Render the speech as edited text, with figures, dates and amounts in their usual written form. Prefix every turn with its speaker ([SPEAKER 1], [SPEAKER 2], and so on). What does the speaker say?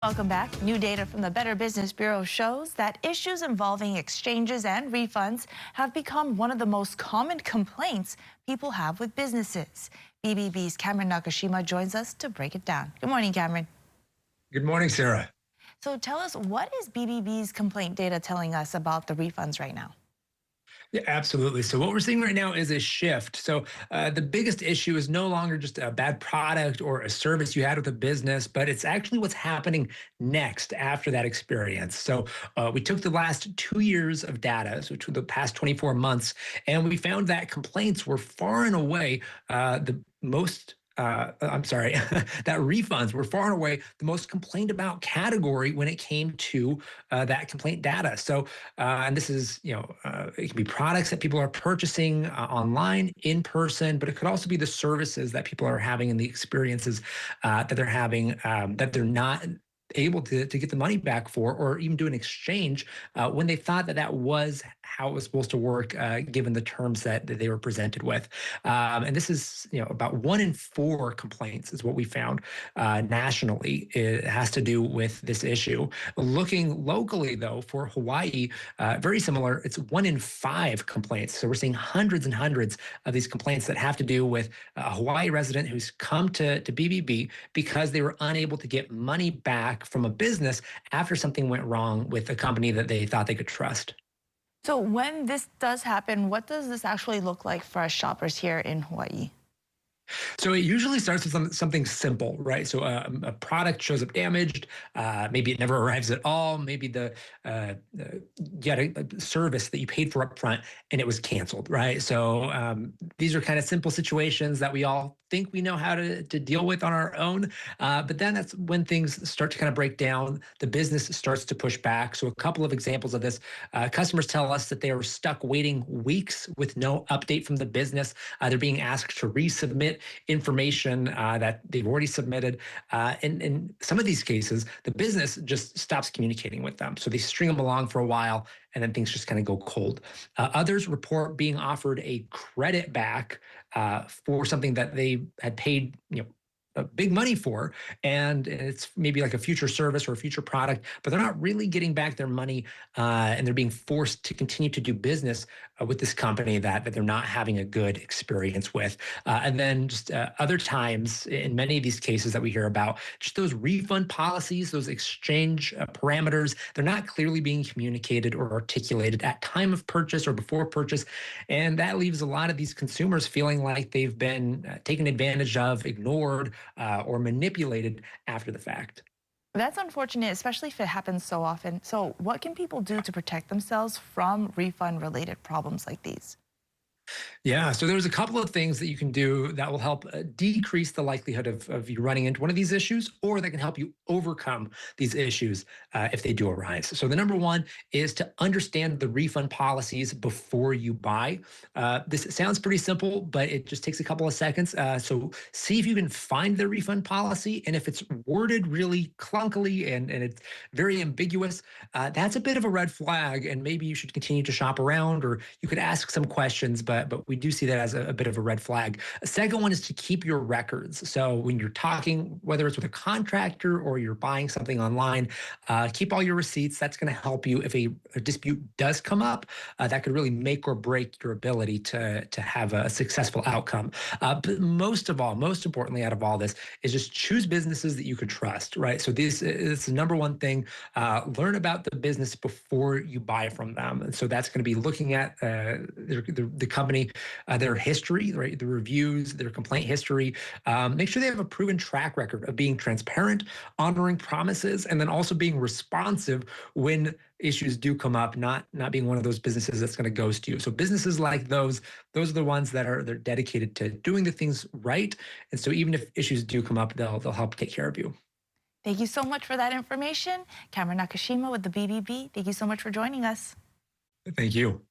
[SPEAKER 1] Welcome back. New data from the Better Business Bureau shows that issues involving exchanges and refunds have become one of the most common complaints people have with businesses. BBB's Cameron Nakashima joins us to break it down. Good morning, Cameron.
[SPEAKER 2] Good morning, Sarah.
[SPEAKER 1] So tell us, what is BBB's complaint data telling us about the refunds right now?
[SPEAKER 2] Yeah, absolutely. So what we're seeing right now is a shift. So the biggest issue is no longer just a bad product or a service you had with a business, but it's actually what's happening next after that experience. So we took the last 2 years of data, so to the past 24 months, and we found that complaints were far and away the most I'm sorry, that refunds were far and away the most complained about category when it came to that complaint data. So, and this is, it can be products that people are purchasing online, in person, but it could also be the services that people are having and the experiences that they're having that they're not able to get the money back for, or even do an exchange when they thought that that was how it was supposed to work, given the terms that they were presented with. And this is, about 1 in 4 complaints is what we found nationally. It has to do with this issue. Looking locally, though, for Hawaii, very similar. It's 1 in 5 complaints. So we're seeing hundreds and hundreds of these complaints that have to do with a Hawaii resident who's come to BBB because they were unable to get money back from a business after something went wrong with a company that they thought they could trust.
[SPEAKER 1] So when this does happen, what does this actually look like for us shoppers here in Hawaii?
[SPEAKER 2] So it usually starts with something simple, right? So a product shows up damaged. Maybe it never arrives at all. Maybe you had a service that you paid for upfront and it was canceled, right? So these are kind of simple situations that we all think we know how to deal with on our own. But then that's when things start to kind of break down. The business starts to push back. So a couple of examples of this: customers tell us that they are stuck waiting weeks with no update from the business. They're being asked to resubmit information that they've already submitted. In some of these cases, the business just stops communicating with them. So they string them along for a while, and then things just kind of go cold. Others report being offered a credit back for something that they had paid, big money for, and it's maybe like a future service or a future product, but they're not really getting back their money, and they're being forced to continue to do business with this company that they're not having a good experience with. And then just other times, in many of these cases that we hear about, just those refund policies, those exchange parameters, they're not clearly being communicated or articulated at time of purchase or before purchase, and that leaves a lot of these consumers feeling like they've been taken advantage of, ignored, or manipulated after the fact.
[SPEAKER 1] That's unfortunate, especially if it happens so often. So what can people do to protect themselves from refund-related problems like these?
[SPEAKER 2] Yeah, so there's a couple of things that you can do that will help decrease the likelihood of you running into one of these issues, or that can help you overcome these issues if they do arise. So the number one is to understand the refund policies before you buy. This sounds pretty simple, but it just takes a couple of seconds. So see if you can find the refund policy, and if it's worded really clunkily and it's very ambiguous, that's a bit of a red flag, and maybe you should continue to shop around, or you could ask some questions, but we do see that as a bit of a red flag. A second one is to keep your records. So when you're talking, whether it's with a contractor or you're buying something online, keep all your receipts. That's going to help you if a dispute does come up. That could really make or break your ability to have a successful outcome. But most of all, most importantly out of all this, is just choose businesses that you could trust, right? So this is the number one thing. Learn about the business before you buy from them. And so that's going to be looking at the company, their history, right? The reviews, their complaint history. Make sure they have a proven track record of being transparent, honoring promises, and then also being responsive when issues do come up, not being one of those businesses that's going to ghost you. So businesses like those are the ones that they're dedicated to doing the things right. And so even if issues do come up, they'll help take care of you.
[SPEAKER 1] Thank you so much for that information. Cameron Nakashima with the BBB. Thank you so much for joining us.
[SPEAKER 2] Thank you.